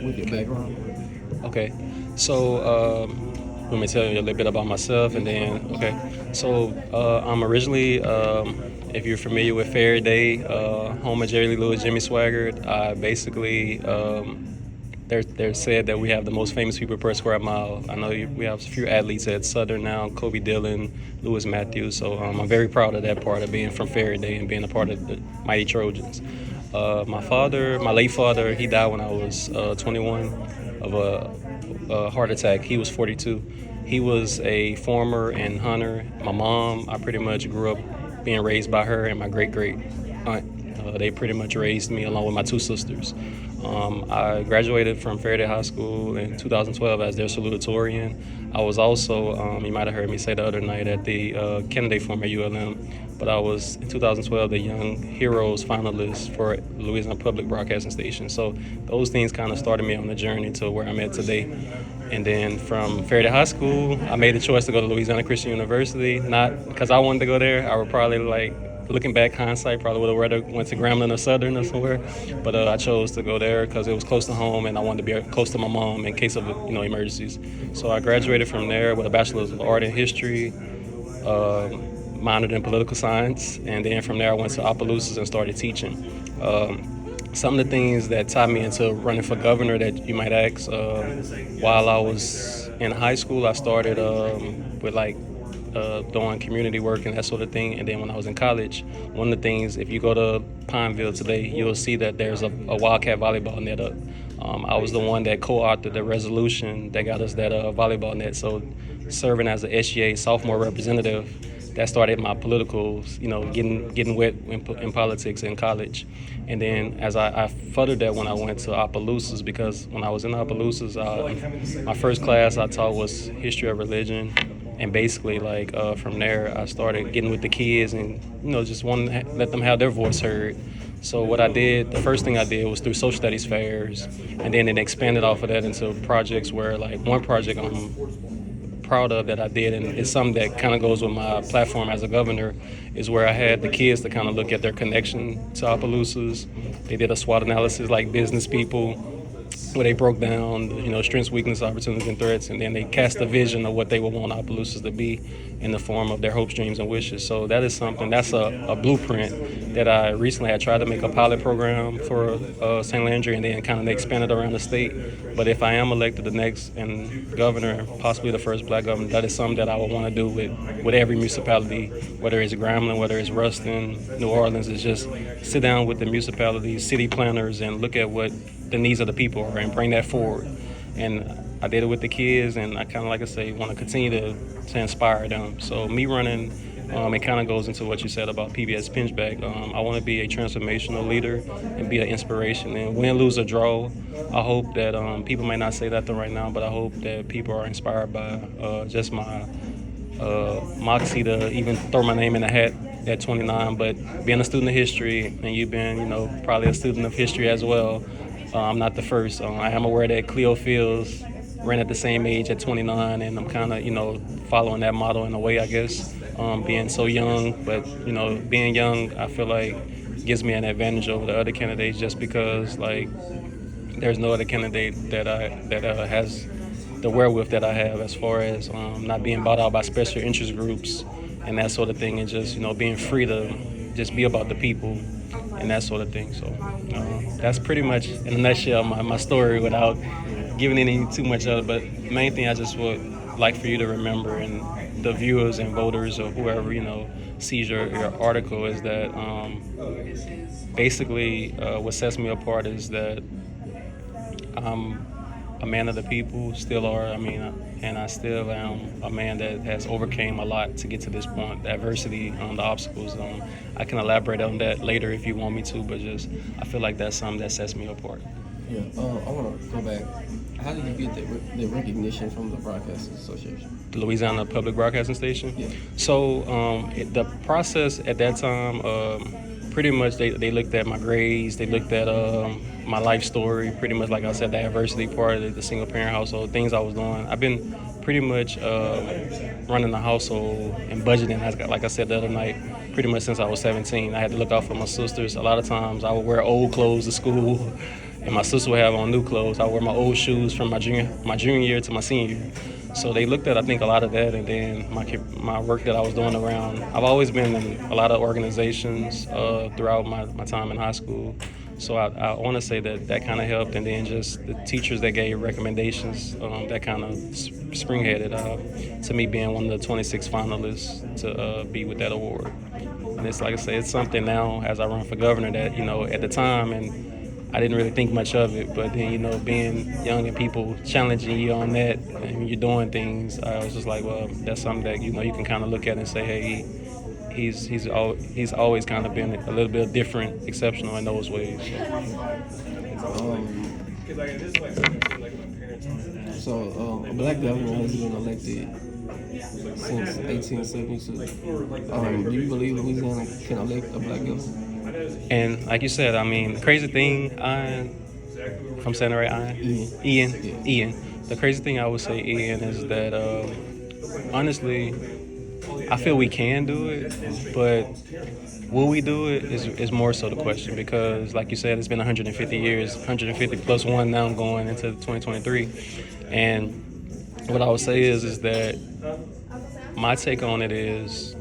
with your background. Okay, so let me tell you a little bit about myself, and then I'm originally, if you're familiar with Faraday, home of Jerry Lee Lewis, Jimmy Swaggart. I basically they're said that we have the most famous people per square mile. I know we have a few athletes at Southern now, Kobe Dillon, Lewis Matthews. So I'm very proud of that part of being from Faraday and being a part of the Mighty Trojans. My late father, he died when I was 21 of a heart attack. He was 42. He was a farmer and hunter. My mom, I pretty much grew up being raised by her and my great great aunt. They pretty much raised me along with my two sisters. I graduated from Faraday High School in 2012 as their salutatorian. I was also, you might have heard me say the other night, at the candidate forum at ULM, but I was in 2012 the Young Heroes finalist for Louisiana Public Broadcasting Station. So those things kind of started me on the journey to where I'm at today. And then from Faraday High School, I made the choice to go to Louisiana Christian University, not because I wanted to go there. I would probably looking back, hindsight, probably would have rather went to Grambling or Southern or somewhere, but I chose to go there because it was close to home and I wanted to be close to my mom in case of emergencies. So I graduated from there with a bachelor's of art and history, minored in political science, and then from there I went to Opelousas and started teaching. Some of the things that tied me into running for governor that you might ask, while I was in high school, I started with doing community work and that sort of thing. And then when I was in college, one of the things, if you go to Pineville today, you'll see that there's a Wildcat volleyball net up. I was the one that co-authored the resolution that got us that volleyball net. So serving as an SGA sophomore representative, that started my political, getting wet in politics in college. And then as I furthered that when I went to Opelousas, because when I was in Opelousas, my first class I taught was history of religion. And basically, from there, I started getting with the kids and, just wanting to let them have their voice heard. So what I did, the first thing I did was through social studies fairs, and then it expanded off of that into projects where, one project I'm proud of that I did, and it's something that kind of goes with my platform as a governor, is where I had the kids to kind of look at their connection to Opelousas. They did a SWOT analysis like business people, where they broke down, strengths, weaknesses, opportunities, and threats, and then they cast a vision of what they would want Opelousas to be in the form of their hopes, dreams, and wishes. So that is something, that's a blueprint that I recently had tried to make a pilot program for St. Landry, and then kind of expanded around the state. But if I am elected the next and governor, possibly the first black governor, that is something that I would want to do with every municipality, whether it's Grambling, whether it's Ruston, New Orleans, is just sit down with the municipalities, city planners, and look at what the needs of the people are and bring that forward. And I did it with the kids, and I kind of, like I say, want to continue to inspire them. So me running, it kind of goes into what you said about PBS Pinchback. I want to be a transformational leader and be an inspiration. And win, lose, or draw, I hope that people may not say that right now, but I hope that people are inspired by just my moxie to even throw my name in the hat at 29. But being a student of history, and you've been, probably a student of history as well, I'm not the first. I am aware that Cleo Fields ran at the same age at 29, and I'm kind of, following that model in a way, I guess, being so young. But, being young, I feel like gives me an advantage over the other candidates just because, there's no other candidate that has the wherewith that I have as far as not being bought out by special interest groups and that sort of thing, and just, being free to just be about the people and that sort of thing. So that's pretty much in a nutshell my story without giving any too much of it. But the main thing I just would like for you to remember, and the viewers and voters or whoever sees your article, is that basically what sets me apart is that I'm a man of the people, still are. And I still am a man that has overcame a lot to get to this point, the adversity, the obstacles. I can elaborate on that later if you want me to, but just I feel like that's something that sets me apart. Yeah, I want to go back. How did you get the recognition from the Broadcasters Association? The Louisiana Public Broadcasting Station? Yeah. So the process at that time, pretty much they looked at my grades, they looked at my life story, pretty much like I said, the adversity part of the single parent household, things I was doing. I've been pretty much running the household and budgeting, like I said the other night, pretty much since I was 17. I had to look out for my sisters. A lot of times I would wear old clothes to school and my sister would have on new clothes. I wear my old shoes from my junior year to my senior year. So they looked at, I think, a lot of that, and then my work that I was doing around. I've always been in a lot of organizations throughout my time in high school. So I want to say that kind of helped, and then just the teachers that gave recommendations that kind of springheaded to me being one of the 26 finalists to be with that award. And it's like I say, it's something now as I run for governor that, at the time, and I didn't really think much of it, but then, being young and people challenging you on that and you're doing things, I was just like, well, that's something that, you can kind of look at and say, hey, he's always kind of been a little bit different, exceptional in those ways. So a black governor has been elected since 1872. Do you believe Louisiana can elect a black governor? And like you said, I mean, the crazy thing, if I'm saying it right, Ian. The crazy thing I would say, Ian, is that honestly, I feel we can do it, but will we do it is more so the question, because like you said, it's been 150 years, 150 plus one now going into 2023. And what I would say is that my take on it is,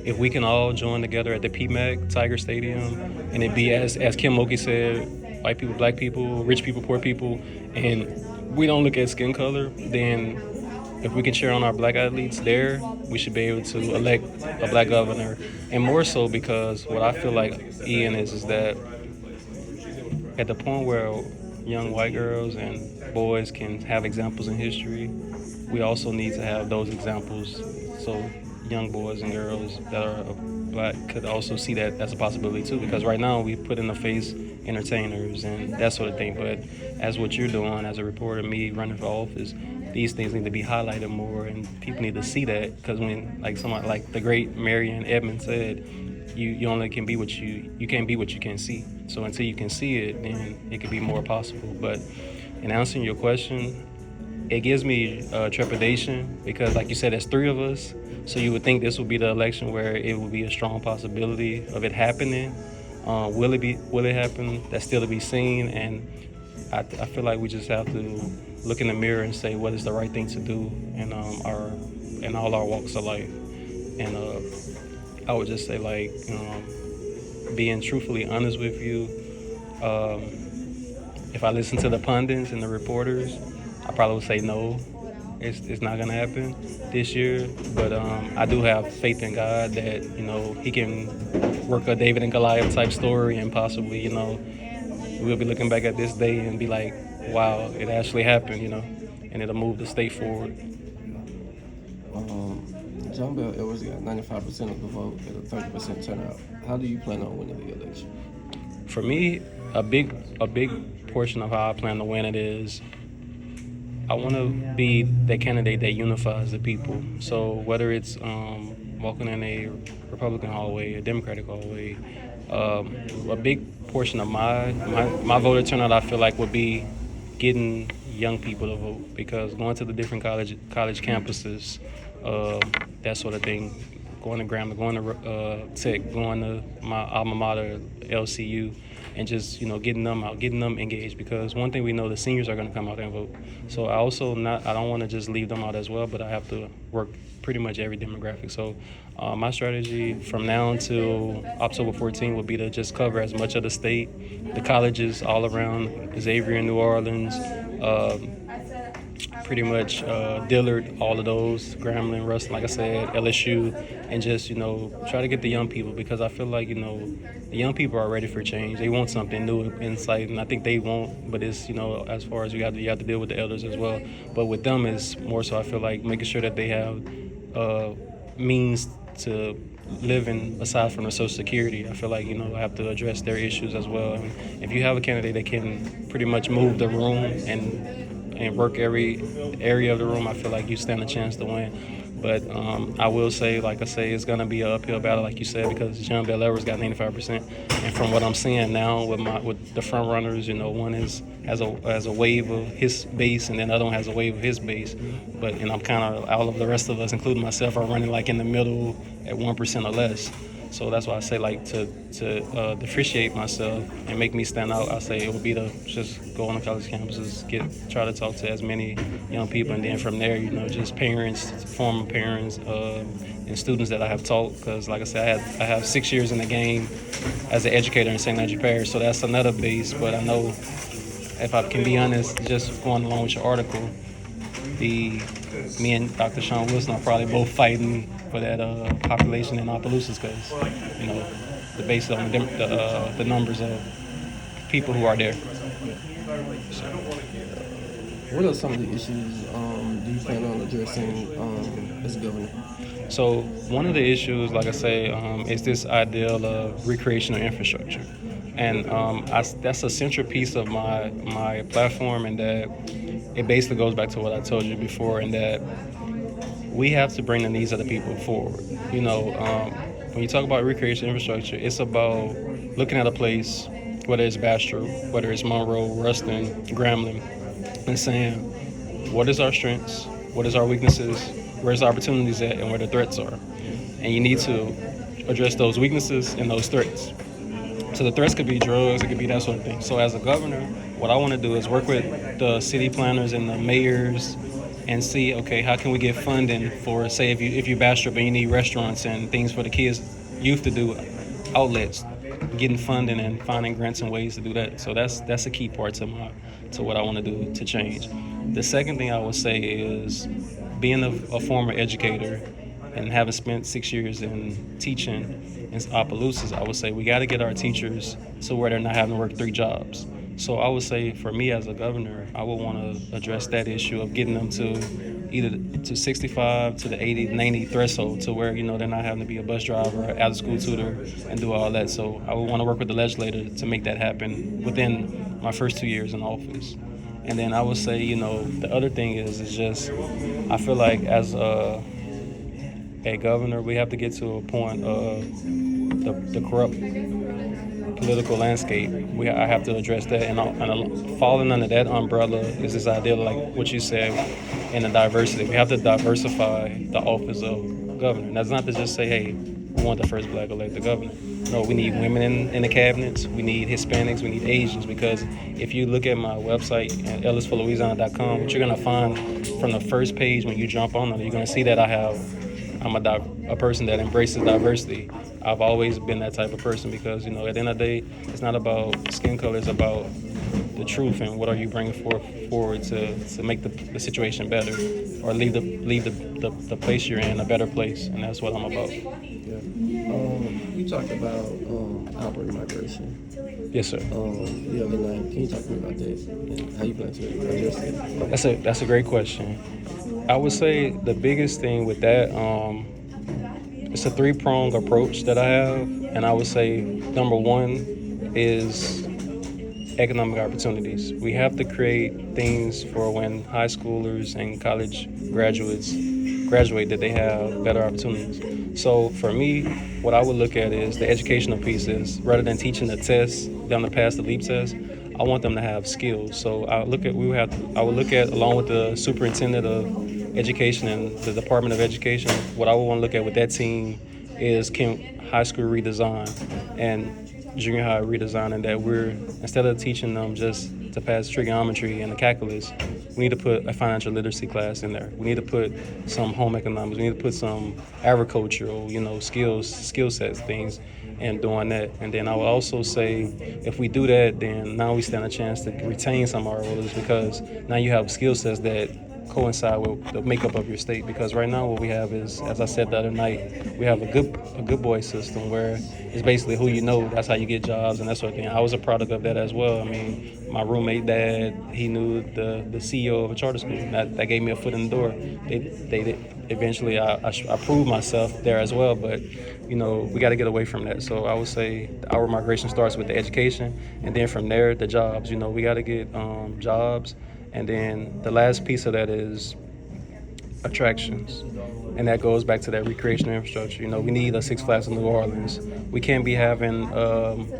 if we can all join together at the PMAC Tiger Stadium, and it be as Kim Mulkey said, white people, black people, rich people, poor people, and we don't look at skin color, then if we can cheer on our black athletes there, we should be able to elect a black governor. And more so because what I feel like, Ian, is that at the point where young white girls and boys can have examples in history, we also need to have those examples so young boys and girls that are black could also see that as a possibility too, because right now we put in the face entertainers and that sort of thing, but as what you're doing as a reporter, me running for office, these things need to be highlighted more, and people need to see that, because when, like somebody like the great Marion Edmonds said, you only can be what you can't be what you can see. So until you can see it, then it can be more possible. But in answering your question, it gives me trepidation, because like you said, there's three of us. So you would think this would be the election where it would be a strong possibility of it happening. Will it happen? That's still to be seen. And I feel like we just have to look in the mirror and say what is the right thing to do in all our walks of life. And I would just say, like, being truthfully honest with you, if I listen to the pundits and the reporters, I probably would say no. It's not gonna happen this year, but I do have faith in God that He can work a David and Goliath type story, and possibly we'll be looking back at this day and be like, wow, it actually happened, and it'll move the state forward. John Bell Edwards got 95% of the vote at a 30% turnout. How do you plan on winning the election? For me, a big portion of how I plan to win it is, I want to be the candidate that unifies the people. So whether it's walking in a Republican hallway, a Democratic hallway, a big portion of my voter turnout, I feel like, would be getting young people to vote, because going to the different college campuses, that sort of thing, going to Grambling, going to Tech, going to my alma mater, LCU, and just getting them out, getting them engaged, because one thing we know, the seniors are going to come out and vote. So I don't want to just leave them out as well, but I have to work pretty much every demographic. So my strategy from now until October 14 will be to just cover as much of the state, the colleges all around, Xavier in New Orleans, pretty much Dillard, all of those, Grambling, Ruston, like I said, LSU, and just try to get the young people, because I feel like the young people are ready for change. They want something new, insight, and I think they want. But it's as far as you have to deal with the elders as well. But with them, it's more so I feel like making sure that they have means to living aside from the Social Security. I feel like I have to address their issues as well. And if you have a candidate that can pretty much move the room and work every area of the room, I feel like you stand a chance to win. But I will say, like I say, it's going to be an uphill battle, like you said, because John Bell Edwards got 95%. And from what I'm seeing now with the front runners, one has a wave of his base, and then the other one has a wave of his base. But I'm kind of, all of the rest of us, including myself, are running like in the middle at 1% or less. So that's why I say like to differentiate myself and make me stand out. I say it would be to just go on the college campuses, try to talk to as many young people, and then from there, just parents, former parents, and students that I have taught. Because like I said, I have 6 years in the game as an educator in St. Andrew Parish, so that's another base. But I know, if I can be honest, just going along with your article, me and Dr. Sean Wilson are probably both fighting for that population in Opelousas because, the based on the numbers of people who are there. What are some of the issues do you plan on addressing as governor? So one of the issues, like I say, is this ideal of recreational infrastructure. And that's a central piece of my platform, and that it basically goes back to what I told you before, and that we have to bring the needs of the people forward. When you talk about recreational infrastructure, it's about looking at a place, whether it's Bastrop, whether it's Monroe, Ruston, Grambling, and saying, what is our strengths, what is our weaknesses, where's the opportunities at, and where the threats are. And you need to address those weaknesses and those threats. So the threats could be drugs, it could be that sort of thing. So as a governor, what I want to do is work with the city planners and the mayors and see, okay, how can we get funding for, say, if you Bastrop and you need restaurants and things for the kids, youth to do, outlets, getting funding and finding grants and ways to do that. So that's a key part to what I want to do to change. The second thing I would say is being a former educator and having spent 6 years in teaching in Opelousas, I would say we got to get our teachers to where they're not having to work 3 jobs. So I would say for me as a governor, I would want to address that issue of getting them to either to 65 to the 80, 90 threshold to where, they're not having to be a bus driver, after school tutor, and do all that. So I would want to work with the legislator to make that happen within my first 2 years in office. And then I would say, the other thing is just, I feel like as a governor, we have to get to a point of the corrupt political landscape. I have to address that, and falling under that umbrella is this idea, like what you said, in the diversity. We have to diversify the office of governor. And that's not to just say, hey, we want the first black elected governor. No, we need women in the cabinets. We need Hispanics. We need Asians. Because if you look at my website at ellisforlouisiana.com, what you're going to find from the first page when you jump on it, you're going to see that I'm a person that embraces diversity. I've always been that type of person because, at the end of the day, it's not about skin color, it's about the truth and what are you bringing forward to make the situation better or leave the place you're in a better place, and that's what I'm about. Yeah. You talked about outward migration. Yes, sir. The other night, can you talk to me about that and how you plan to address it? That's a great question. I would say the biggest thing with that, it's a 3-pronged approach that I have, and I would say number 1 is economic opportunities. We have to create things for when high schoolers and college graduates graduate, that they have better opportunities. So for me, what I would look at is the educational pieces. Rather than teaching the test, them to pass the LEAP test, I want them to have skills. So I would look at, along with the superintendent of education and the Department of Education, what I would want to look at with that team is, can high school redesign and junior high redesign, and that we're, instead of teaching them just to pass trigonometry and the calculus, we need to put a financial literacy class in there. We need to put some home economics. We need to put some agricultural, skill sets, things, and doing that. And then I would also say, if we do that, then now we stand a chance to retain some of our voters, because now you have skill sets that coincide with the makeup of your state. Because right now what we have is, as I said the other night, we have a good boy system where it's basically who you know, that's how you get jobs and that sort of thing. I was a product of that as well. I mean, my roommate dad, he knew the CEO of a charter school. That gave me a foot in the door. They eventually I proved myself there as well, but we got to get away from that. So I would say our migration starts with the education, and then from there the jobs. We got to get jobs. And then the last piece of that is attractions. And that goes back to that recreational infrastructure. We need a Six Flags in New Orleans. We can't be having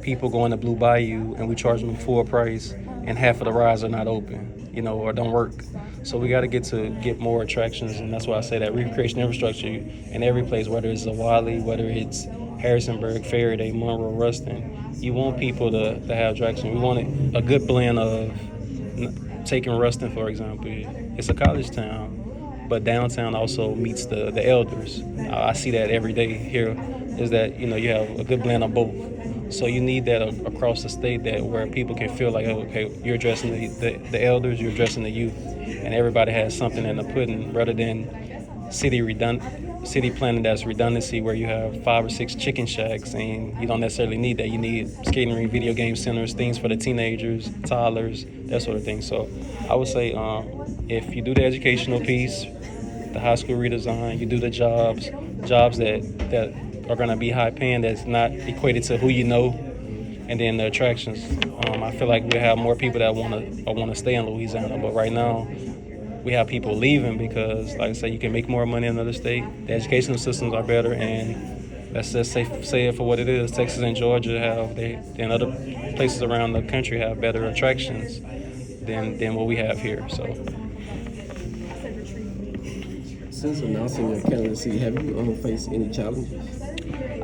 people going to Blue Bayou and we charge them full price and half of the rides are not open, or don't work. So we got to get more attractions, and that's why I say that recreational infrastructure in every place, whether it's Zawali, whether it's Harrisonburg, Faraday, Monroe, Ruston. You want people to have traction. We want a good blend of taking Ruston, for example. It's a college town, but downtown also meets the elders. I see that every day here, is that, you have a good blend of both. So you need that across the state, that where people can feel like, oh, okay, you're addressing the elders, you're addressing the youth, and everybody has something in the pudding, rather than city planning that's redundancy, where you have 5 or 6 chicken shacks, and you don't necessarily need that. You need skating rink, video game centers, things for the teenagers, toddlers, that sort of thing. So I would say, if you do the educational piece, the high school redesign, you do the jobs that are going to be high paying, that's not equated to who you know, and then the attractions. I feel like we have more people that want to stay in Louisiana, but right now we have people leaving because, like I said, you can make more money in another state. The educational systems are better, and let's just say it for what it is. Texas and Georgia and other places around the country have better attractions than what we have here. So, Since announcing your candidacy, have you faced any challenges?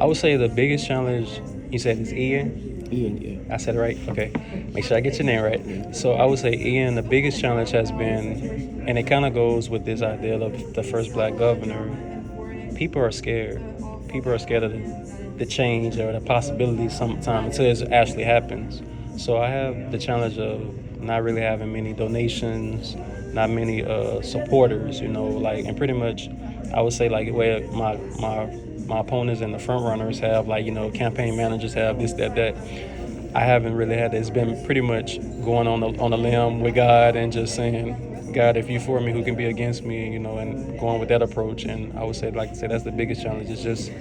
I would say the biggest challenge, you said, is Ian. Ian, yeah. I said it right? Okay. Make sure I get your name right. So I would say, Ian, the biggest challenge has been, and it kind of goes with this idea of the first black governor, people are scared. People are scared of the change or the possibility sometime until it actually happens. So I have the challenge of not really having many donations, not many supporters, and pretty much I would say, like, where my opponents and the front runners have, like, campaign managers have this, that. I haven't really had that. It's been pretty much going on a limb with God and just saying, God, if you for me, who can be against me, and going with that approach. And I would say, like I said, that's the biggest challenge. It's just,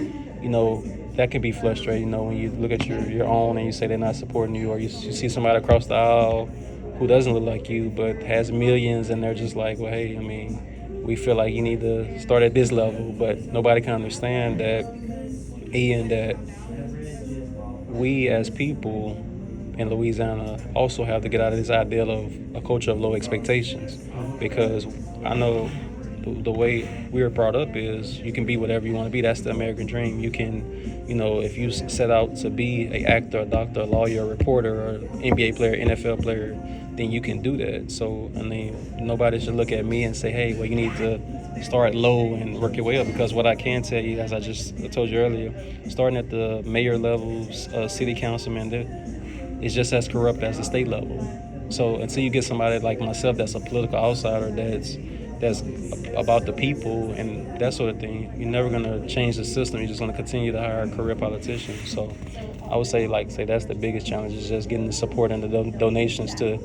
that can be frustrating, when you look at your own and you say they're not supporting you, or you see somebody across the aisle who doesn't look like you but has millions, and they're just like, well, hey, we feel like you need to start at this level, but nobody can understand that, Ian, that we as people in Louisiana also have to get out of this ideal of a culture of low expectations, because I know the way we were brought up is you can be whatever you want to be. That's the American dream. You can, if you set out to be an actor, a doctor, a lawyer, a reporter, or NBA player, NFL player, then you can do that. So, nobody should look at me and say, hey, well, you need to start low and work your way up, because what I can tell you, as I told you earlier, starting at the mayor levels, city councilman, it's just as corrupt as the state level. So until you get somebody like myself that's a political outsider, that's about the people and that sort of thing, you're never going to change the system. You're just going to continue to hire career politicians. So I would say that's the biggest challenge, is just getting the support and the donations to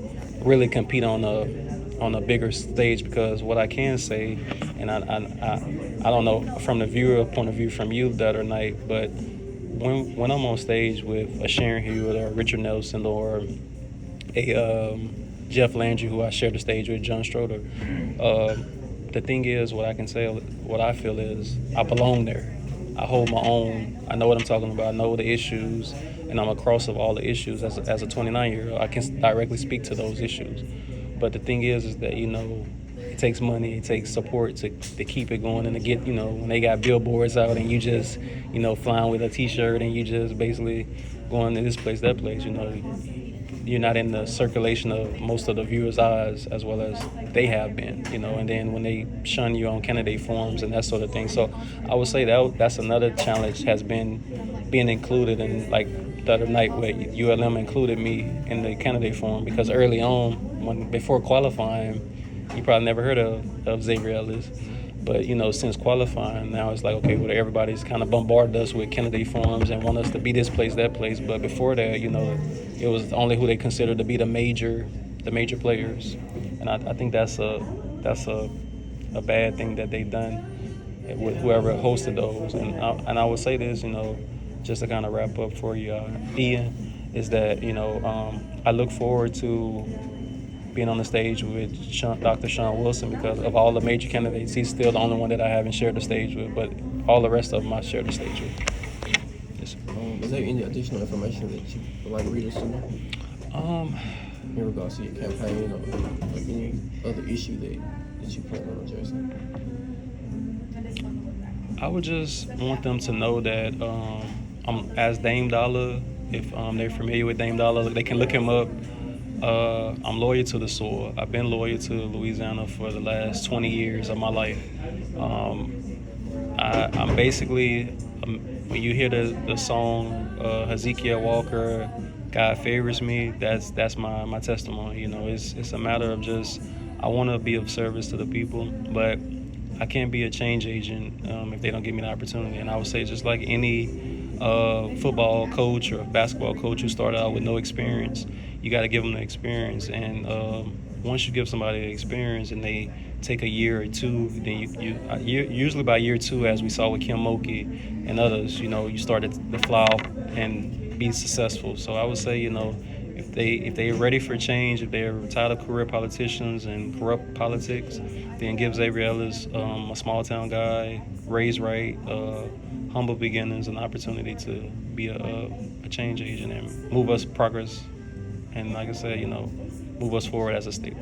really compete on a bigger stage. Because what I can say, and I don't know from the viewer point of view from you that or night, but when I'm on stage with a Sharon Hewitt or Richard Nelson or a Jeff Landry, who I share the stage with, John Stroder, the thing is, what I feel is I belong there. I hold my own. I know what I'm talking about. I know the issues, and I'm across of all the issues. As a 29-year-old, I can directly speak to those issues. But the thing is that, it takes money, it takes support to keep it going, and to get, when they got billboards out and you just, flying with a T-shirt and you just basically going to this place, that place, you're not in the circulation of most of the viewers' eyes as well as they have been, and then when they shun you on candidate forums and that sort of thing. So I would say that's another challenge, has been being included in, like the other night where ULM included me in the candidate forum, because early on, before qualifying, you probably never heard of Xavier Ellis. But, since qualifying, now it's like, okay, well, everybody's kind of bombarded us with candidate forums and want us to be this place, that place. But before that, it was only who they considered to be the major players. And I think that's a bad thing that they've done with whoever hosted those. And I would say this, just to kind of wrap up for you, Ian, is that, I look forward to being on the stage with Dr. Sean Wilson, because of all the major candidates, he's still the only one that I haven't shared the stage with, but all the rest of them I shared the stage with. Yes. Is there any additional information that you would like readers to know? In regards to your campaign, or like any other issue that you plan on addressing? I would just want them to know that as Dame Dollar. If they're familiar with Dame Dollar, they can look him up. I'm loyal to the soil. I've been loyal to Louisiana for the last 20 years of my life. I'm basically, when you hear the song Hezekiah Walker, God favors me, that's my testimony. You know, it's a matter of just, I want to be of service to the people, but I can't be a change agent if they don't give me the opportunity. And I would say, just like any football coach or basketball coach who started out with no experience, you got to give them the experience. And once you give somebody the experience and they take a year or two, then usually by year two, as we saw with Kim Mulkey and others, you know, you started to fly off and be successful. So I would say, you know, if they're ready for change, if they're tired of career politicians and corrupt politics, then give Xavier Ellis, a small town guy, raised right, humble beginnings, an opportunity to be a change agent and move us progress. And like I said, you know, move us forward as a state.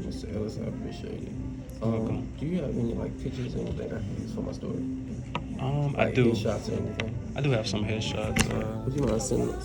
Mr. Ellis, I appreciate it. Welcome. Do you have any like pictures or anything I can use for my story? I do. Headshots or anything? I do have some headshots. Would you mind sending